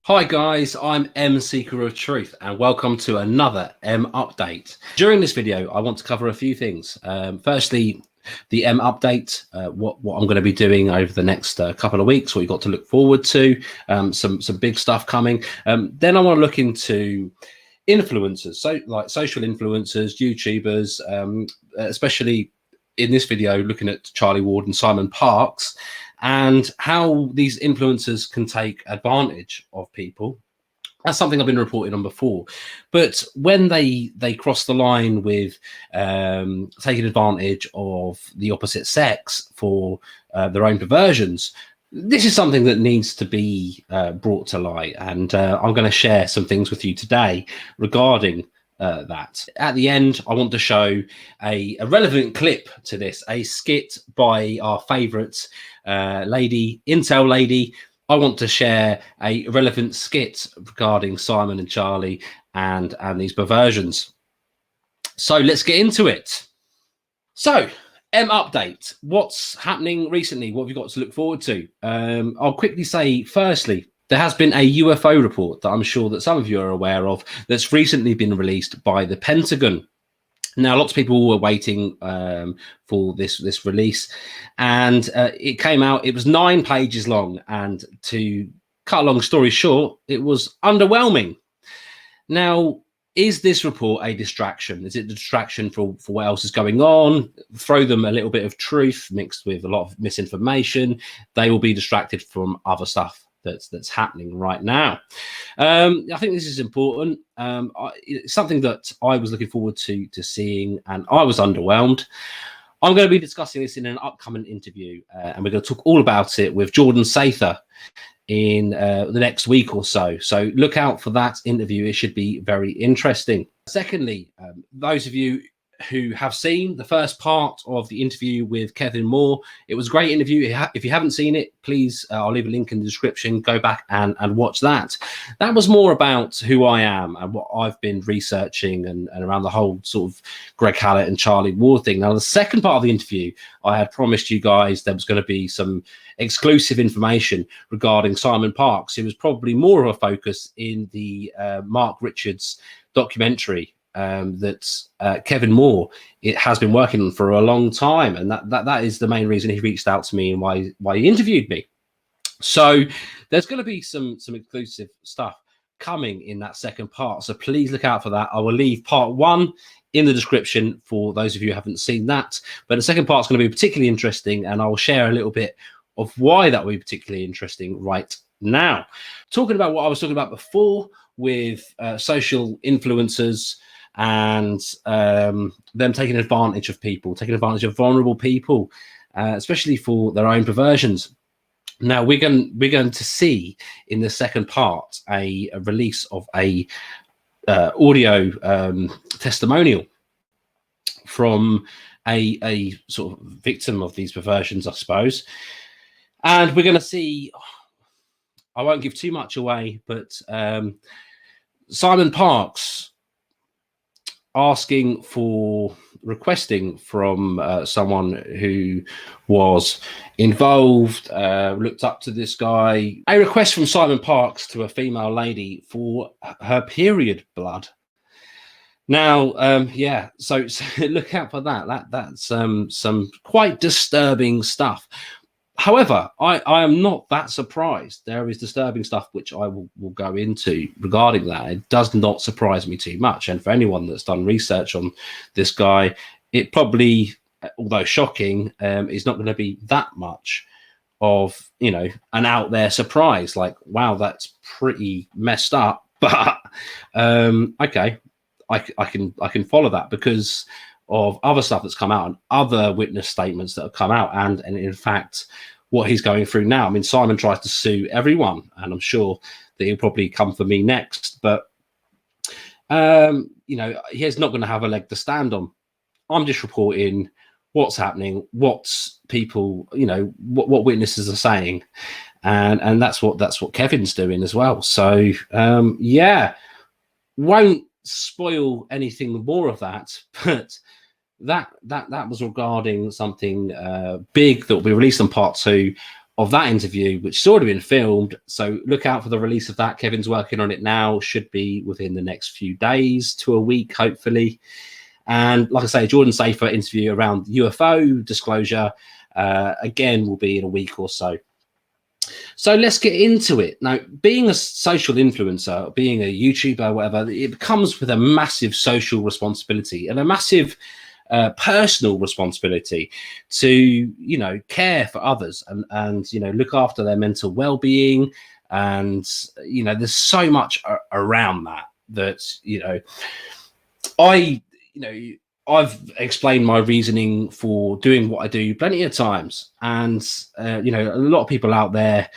Hi guys, I'm M Seeker of Truth and welcome to another M Update. During this video, I want to cover a few things. Firstly, the M Update, what I'm going to be doing over the next couple of weeks, what you've got to look forward to, some big stuff coming. Then I want to look into influencers, so like social influencers, YouTubers, especially in this video, looking at Charlie Ward and Simon Parkes, and how these influencers can take advantage of people. That's something I've been reporting on before, but when they cross the line with taking advantage of the opposite sex for their own perversions, this is something that needs to be brought to light, and I'm going to share some things with you today regarding that. At the end, I want to show a relevant clip to this, a skit by our favourite lady, Intel Lady. I want to share a relevant skit regarding Simon and Charlie and these perversions. So let's get into it. So, M Update. What's happening recently? What have you got to look forward to? I'll quickly say, firstly, there has been a UFO report that I'm sure that some of you are aware of that's recently been released by the Pentagon. Now, lots of people were waiting for this release, and it came out. It was 9 pages long, and to cut a long story short, it was underwhelming. Now, is this report a distraction? Is it a distraction for what else is going on? Throw them a little bit of truth mixed with a lot of misinformation. They will be distracted from other stuff that's happening right now. I think this is important. It's something that I was looking forward to seeing, and I was underwhelmed. I'm going to be discussing this in an upcoming interview, and we're going to talk all about it with Jordan Sather in the next week or so. So look out for that interview. It should be very interesting. Secondly, those of you who have seen the first part of the interview with Kevin Moore, it was a great interview. If you haven't seen it, please, I'll leave a link in the description. Go back and watch that. That was more about who I am and what I've been researching and around the whole sort of Greg Hallett and Charlie Ward thing. Now, the second part of the interview, I had promised you guys there was going to be some exclusive information regarding Simon Parkes. It was probably more of a focus in the Mark Richards documentary that Kevin Moore has been working on for a long time, and that is the main reason he reached out to me and why he interviewed me. So there's going to be some exclusive stuff coming in that second part, so please look out for that. I will leave part 1 in the description for those of you who haven't seen that, but the second part is going to be particularly interesting, and I will share a little bit of why that will be particularly interesting right now. Talking about what I was talking about before with social influencers and them taking advantage of people, taking advantage of vulnerable people, especially for their own perversions. Now, we're going to see in the second part a release of a audio testimonial from a sort of victim of these perversions, I suppose. And we're going to see, I won't give too much away, but Simon Parkes requesting from someone who was involved, looked up to this guy, a request from Simon Parkes to a female lady for her period blood. Now, yeah, so look out for that. That's some quite disturbing stuff. However, I am not that surprised. There is disturbing stuff which I will go into regarding that. It does not surprise me too much. And for anyone that's done research on this guy, it probably, although shocking, is not going to be that much of, you know, an out there surprise. Like, wow, that's pretty messed up. But okay, I can follow that because of other stuff that's come out and other witness statements that have come out, and in fact what he's going through now. I mean, Simon tries to sue everyone, and I'm sure that he'll probably come for me next, but you know, he's not going to have a leg to stand on. I'm just reporting what's happening, what's people, you know, what witnesses are saying, and that's what Kevin's doing as well. So yeah, won't spoil anything more of that, but that was regarding something big that will be released in part 2 of that interview, which has already been filmed. So look out for the release of that. Kevin's working on it now. Should be within the next few days to a week, hopefully. And like I say, Jordan Sather interview around UFO disclosure, again, will be in a week or so. So let's get into it. Now, being a social influencer, being a YouTuber, whatever, it comes with a massive social responsibility and a massive personal responsibility to, you know, care for others and you know, look after their mental well-being. And, you know, there's so much around that, you know, I've explained my reasoning for doing what I do plenty of times. And, you know, a lot of people out there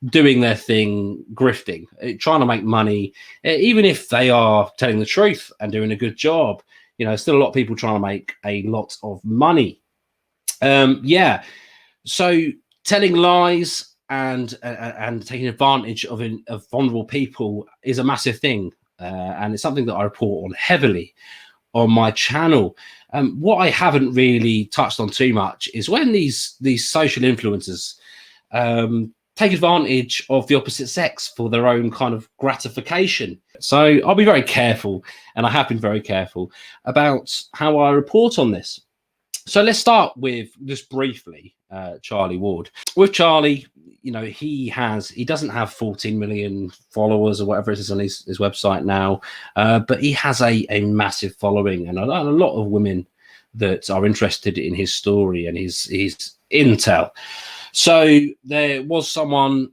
doing their thing, grifting, trying to make money, even if they are telling the truth and doing a good job, you know, still a lot of people trying to make a lot of money. Yeah. So telling lies and taking advantage of vulnerable people is a massive thing. And it's something that I report on heavily on my channel. What I haven't really touched on too much is when these social influencers take advantage of the opposite sex for their own kind of gratification. So I'll be very careful, and I have been very careful about how I report on this. So let's start with, just briefly, Charlie Ward. With Charlie, you know, he doesn't have 14 million followers or whatever it is on his website now, but he has a massive following and a lot of women that are interested in his story and his intel. So there was someone,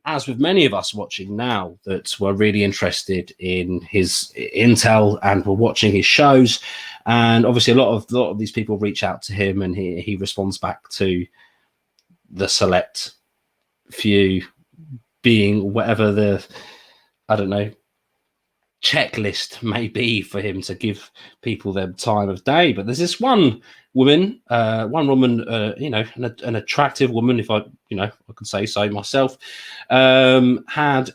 as with many of us watching now, that were really interested in his intel and were watching his shows. And obviously a lot of these people reach out to him, and he responds back to the select few, being whatever the, I don't know, checklist may be for him to give people their time of day. But there's this one woman, you know, an attractive woman, if I could say so myself, had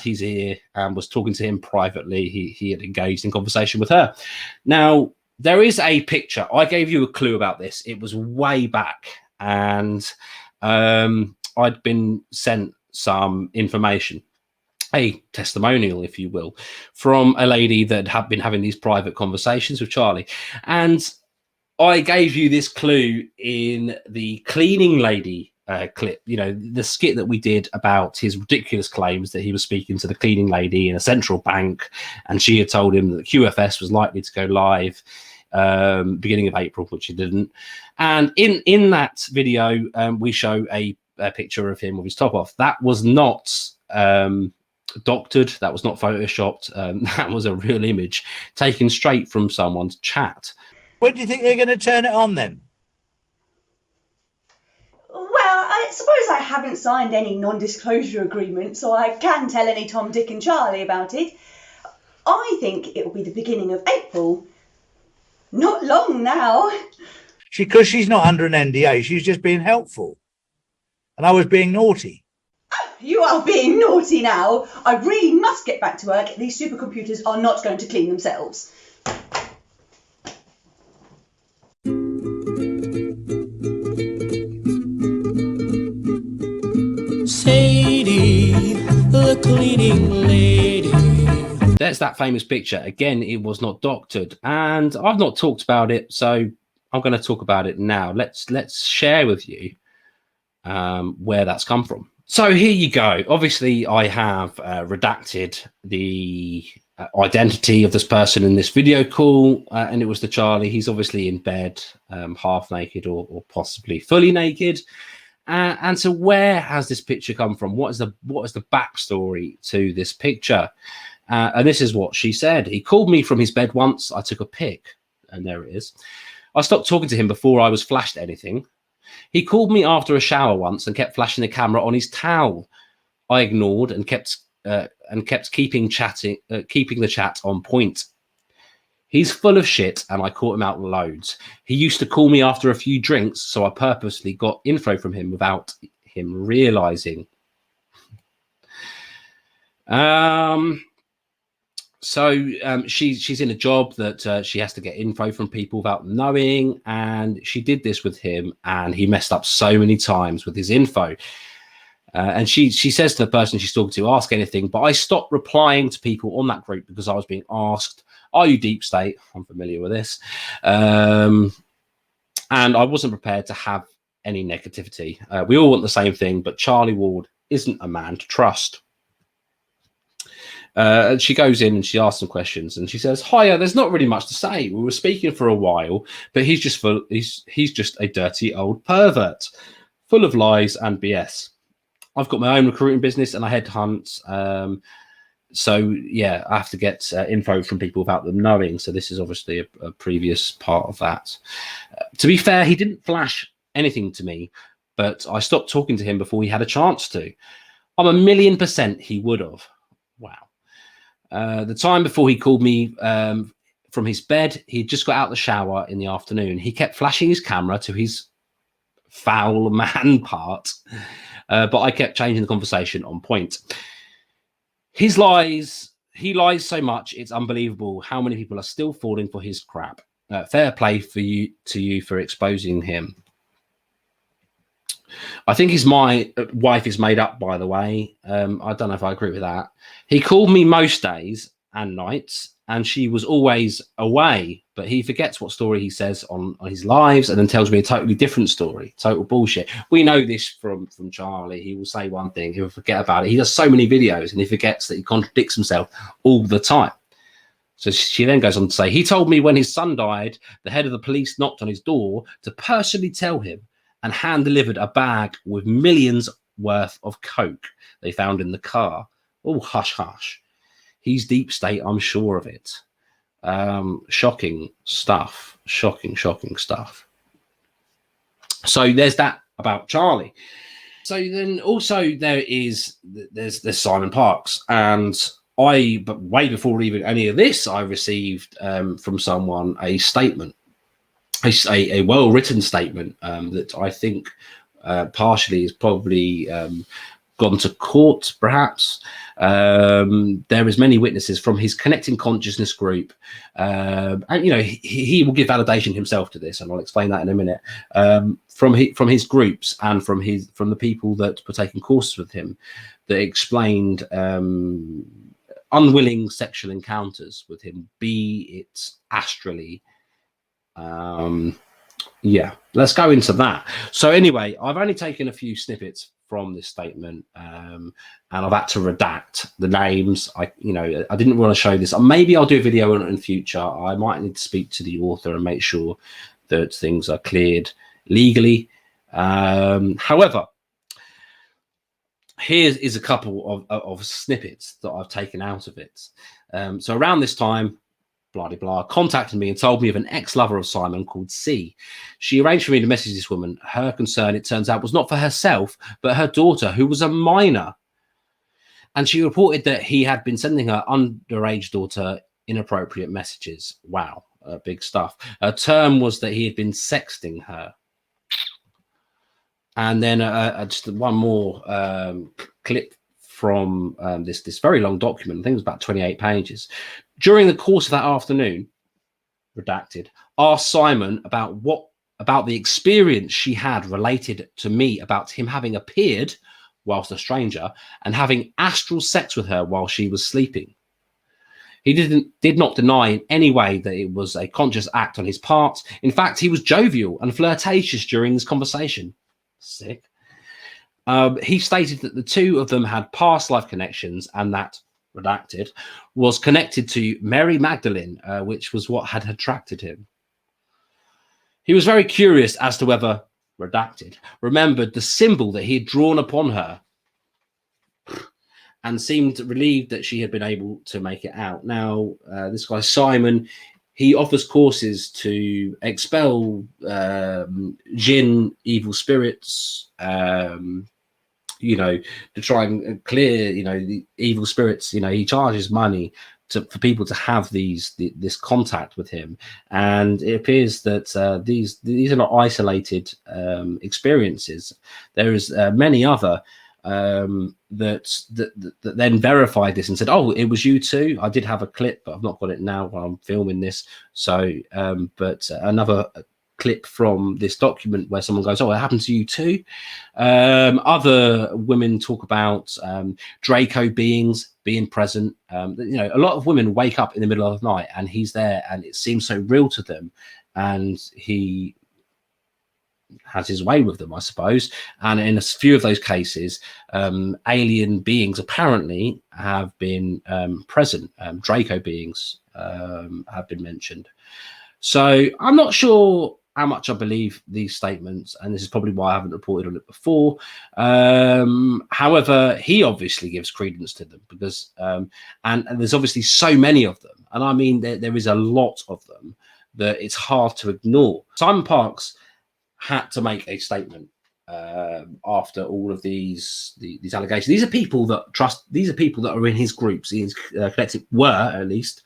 his ear and was talking to him privately. He had engaged in conversation with her. Now, there is a picture. I gave you a clue about this. It was way back, and I'd been sent some information, a testimonial, if you will, from a lady that had been having these private conversations with Charlie. And I gave you this clue in the cleaning lady clip, you know, the skit that we did about his ridiculous claims that he was speaking to the cleaning lady in a central bank, and she had told him that QFS was likely to go live beginning of April, which it didn't. And in that video, we show a picture of him with his top off. That was not doctored, that was not photoshopped, that was a real image taken straight from someone's chat. When do you think they're going to turn it on then? Well, I suppose I haven't signed any non-disclosure agreement, so I can tell any Tom, Dick and Charlie about it. I think it will be the beginning of April. Not long now. Because she's not under an NDA, she's just being helpful. And I was being naughty. Oh, you are being naughty now. I really must get back to work. These supercomputers are not going to clean themselves. Sadie, the cleaning lady. There's that famous picture. Again, it was not doctored, and I've not talked about it, so I'm going to talk about it now. Let's share with you where that's come from. So here you go. Obviously, I have redacted the identity of this person in this video call, and it was the Charlie. He's obviously in bed, half naked or possibly fully naked. And so where has this picture come from? What is the backstory to this picture? And this is what she said. He called me from his bed once. I took a pic, and there it is. I stopped talking to him before I was flashed anything. He called me after a shower once and kept flashing the camera on his towel. I ignored and kept keeping the chat on point. He's full of shit, and I caught him out loads. He used to call me after a few drinks, so I purposely got info from him without him realizing. So she's in a job that she has to get info from people without knowing, and she did this with him, and he messed up so many times with his info. And she says to the person she's talking to, ask anything. But I stopped replying to people on that group because I was being asked, are you deep state? I'm familiar with this. And I wasn't prepared to have any negativity. We all want the same thing, but Charlie Ward isn't a man to trust. She goes in and she asks some questions, and she says, hiya, there's not really much to say. We were speaking for a while, but he's just a dirty old pervert, full of lies and BS. I've got my own recruiting business and I headhunt. So yeah, I have to get info from people without them knowing. So this is obviously a previous part of that. To be fair, he didn't flash anything to me, but I stopped talking to him before he had a chance to. I'm 1,000,000% he would have. Wow. The time before he called me from his bed, he'd just got out of the shower in the afternoon. He kept flashing his camera to his foul man part, but I kept changing the conversation on point. He lies so much, it's unbelievable how many people are still falling for his crap. Fair play to you for exposing him. I think his wife is made up, by the way. I don't know if I agree with that. He called me most days and nights, and she was always away, but he forgets what story he says on his lives and then tells me a totally different story. Total bullshit. We know this from Charlie. He will say one thing, he'll forget about it. He does so many videos and he forgets that he contradicts himself all the time. So she then goes on to say, he told me when his son died, the head of the police knocked on his door to personally tell him and hand delivered a bag with millions worth of coke they found in the car. Oh, hush, hush. He's deep state, I'm sure of it. Shocking stuff. Shocking stuff. So there's that about Charlie. So then also there's Simon Parks, and but way before even any of this, I received from someone a statement, a well-written statement that I think partially is probably gone to court, perhaps. There is many witnesses from his Connecting Consciousness group, and you know he will give validation himself to this, and I'll explain that in a minute. From his groups and from the people that were taking courses with him, that explained unwilling sexual encounters with him, be it astrally. Yeah, let's go into that. So anyway, I've only taken a few snippets from this statement, and I've had to redact the names. I didn't want to show this. Maybe I'll do a video on it in future. I might need to speak to the author and make sure that things are cleared legally. However, here is a couple of snippets that I've taken out of it. So around this time, blah, blah, blah, contacted me and told me of an ex-lover of Simon called C. She arranged for me to message this woman. Her concern, it turns out, was not for herself, but her daughter, who was a minor. And she reported that he had been sending her underage daughter inappropriate messages. Wow, big stuff. Her term was that he had been sexting her. And then just one more clip from this very long document. I think it was about 28 pages. During the course of that afternoon, redacted, asked Simon about the experience she had related to me about him having appeared whilst a stranger and having astral sex with her while she was sleeping. He did not deny in any way that it was a conscious act on his part. In fact, he was jovial and flirtatious during this conversation. Sick. He stated that the two of them had past life connections and that, redacted, was connected to Mary Magdalene, which was what had attracted him. He was very curious as to whether, redacted, remembered the symbol that he had drawn upon her and seemed relieved that she had been able to make it out. Now, this guy Simon, he offers courses to expel jinn, evil spirits, to try and clear, the evil spirits. He charges money for people to have this contact with him, and it appears that these are not isolated experiences. There is many other that then verified this and said, "Oh, it was you too." I did have a clip, but I've not got it now while I'm filming this. So, but another clip from this document where someone goes, "Oh, it happened to you too." Other women talk about Draco beings being present. A lot of women wake up in the middle of the night and he's there, and it seems so real to them, and he has his way with them, I suppose. And in a few of those cases, alien beings apparently have been present. Draco beings have been mentioned. So I'm not sure how much I believe these statements, and this is probably why I haven't reported on it before. However, he obviously gives credence to them because, and there's obviously so many of them, and I mean there is a lot of them that it's hard to ignore. Simon Parkes had to make a statement after all of these allegations. These are people that trust. These are people that are in his groups. His collective were at least.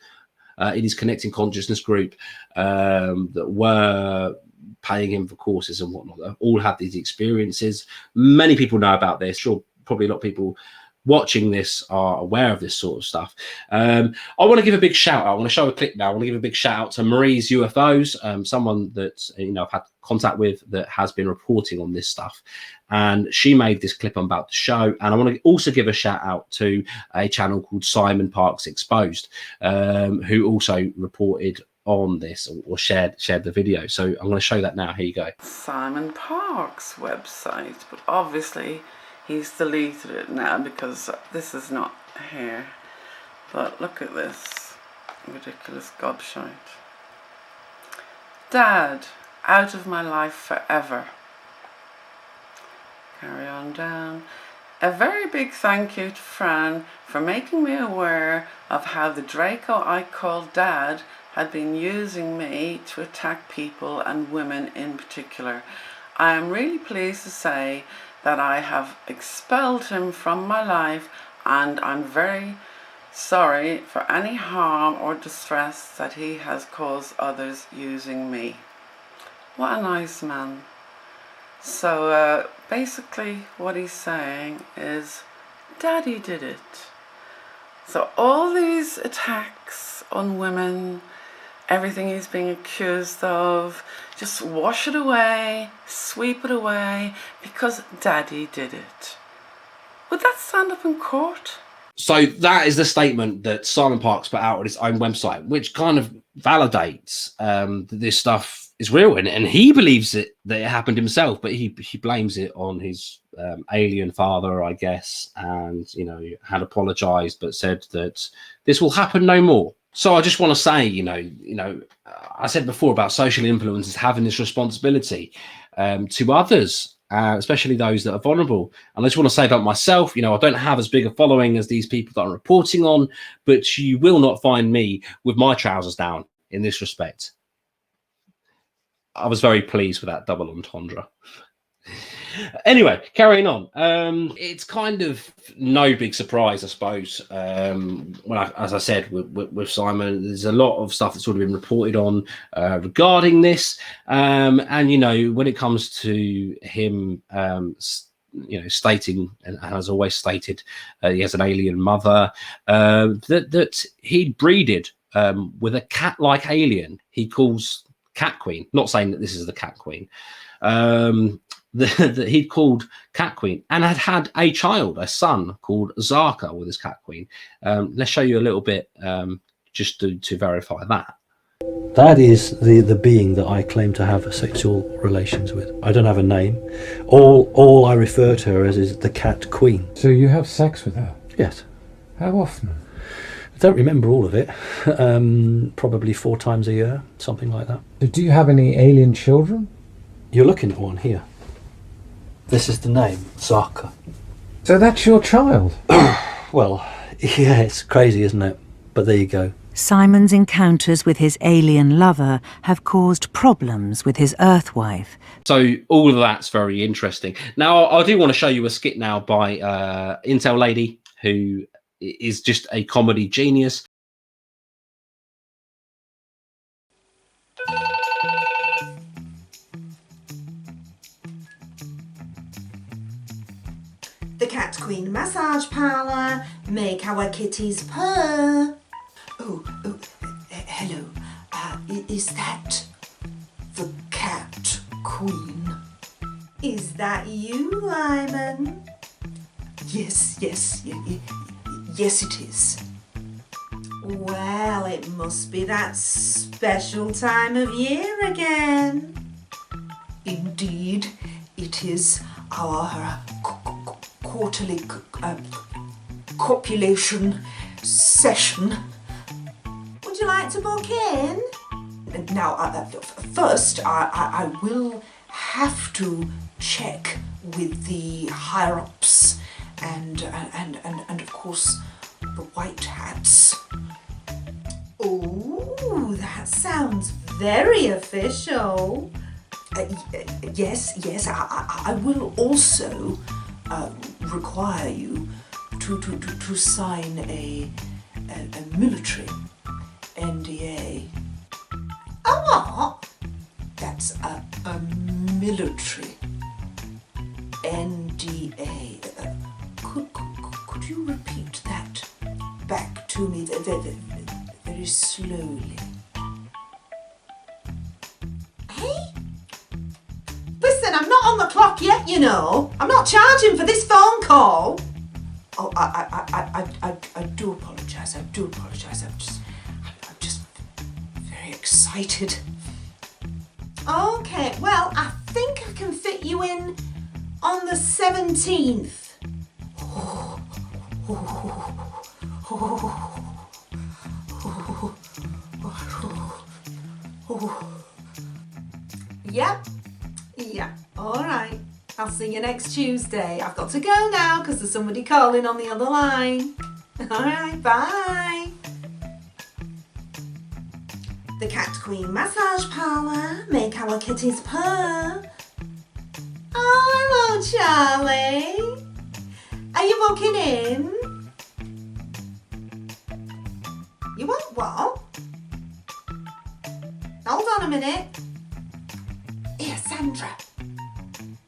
In his connecting consciousness group that were paying him for courses and whatnot, that all had these experiences. Many people know about this. Sure, probably a lot of people watching this are aware of this sort of stuff. I want to give a big shout out. I want to show a clip now. I want to give a big shout out to Marie's UFOs, someone that I've had contact with that has been reporting on this stuff, and she made this clip I'm about to show. And I want to also give a shout out to a channel called Simon Parkes Exposed, who also reported on this or shared the video. So I'm going to show that now. Here you go. Simon Parkes website, but obviously he's deleted it now because this is not here. But look at this ridiculous gobshite. Dad, out of my life forever. Carry on down. A very big thank you to Fran for making me aware of how the Draco I called Dad had been using me to attack people and women in particular. I am really pleased to say that I have expelled him from my life, and I'm very sorry for any harm or distress that he has caused others using me. What a nice man. So basically what he's saying is Daddy did it. So all these attacks on women, everything he's being accused of, just wash it away, sweep it away, because Daddy did it. Would that stand up in court? So that is the statement that Simon Parkes put out on his own website, which kind of validates that this stuff is real, and he believes that it happened himself, but he blames it on his alien father, I guess, and had apologized but said that this will happen no more. So I just want to say, I said before about social influencers having this responsibility to others, especially those that are vulnerable. And I just want to say about myself, I don't have as big a following as these people that I'm reporting on, but you will not find me with my trousers down in this respect. I was very pleased with that double entendre. Anyway, carrying on. It's kind of no big surprise, I suppose. As I said, with Simon, there's a lot of stuff that's sort of been reported on regarding this. And when it comes to him, stating, and has always stated, he has an alien mother, that he breeded with a cat-like alien. He calls Cat Queen. Not saying that this is the Cat Queen. That he'd called Cat Queen and had a child, a son called Zarka with his Cat Queen. Let's show you a little bit just to verify that. That is the being that I claim to have sexual relations with. I don't have a name. All I refer to her as is the Cat Queen. So you have sex with her? Yes. How often? I don't remember all of it. Probably 4 times a year, something like that. Do you have any alien children? You're looking at one here. This is the name, Zarka. So that's your child? Well, yeah, it's crazy, isn't it? But there you go. Simon's encounters with his alien lover have caused problems with his Earth wife. So all of that's very interesting. Now, I do want to show you a skit now by Intel Lady, who is just a comedy genius. The Cat Queen massage parlour, make our kitties purr. Hello. Is that the Cat Queen? Is that you, Lyman? Yes, it is. Well, it must be that special time of year again. Indeed, it is our quarterly copulation session. Would you like to book in? Now, first, I will have to check with the higher-ups and of course, the white hats. Oh, that sounds very official. Yes, I will also require you to sign a military NDA. A what? That's a military NDA. Could you repeat that back to me very slowly? Hey? Listen, I'm not on the clock yet, you know. I'm not charging for this phone call. Oh, I do apologise. I'm just very excited. Okay, well, I think I can fit you in on the 17th. Yeah, all right. I'll see you next Tuesday. I've got to go now because there's somebody calling on the other line. All right, bye. The Cat Queen massage parlour, make our kitties purr. Oh, hello, Charlie. Are you booking in? You want what? Hold on a minute. Here, Sandra.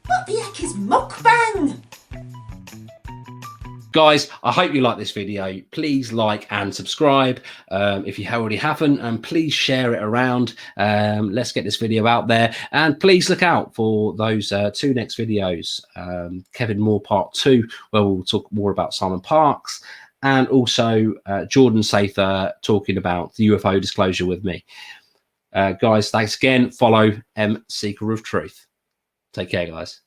What the heck is mukbang? Guys, I hope you like this video. Please like and subscribe if you already haven't, and please share it around. Let's get this video out there, and please look out for those two next videos. Kevin Moore Part 2, where we'll talk more about Simon Parkes, and also Jordan Sather talking about the UFO disclosure with me. Guys, thanks again. Follow Seeker of Truth. Take care, guys.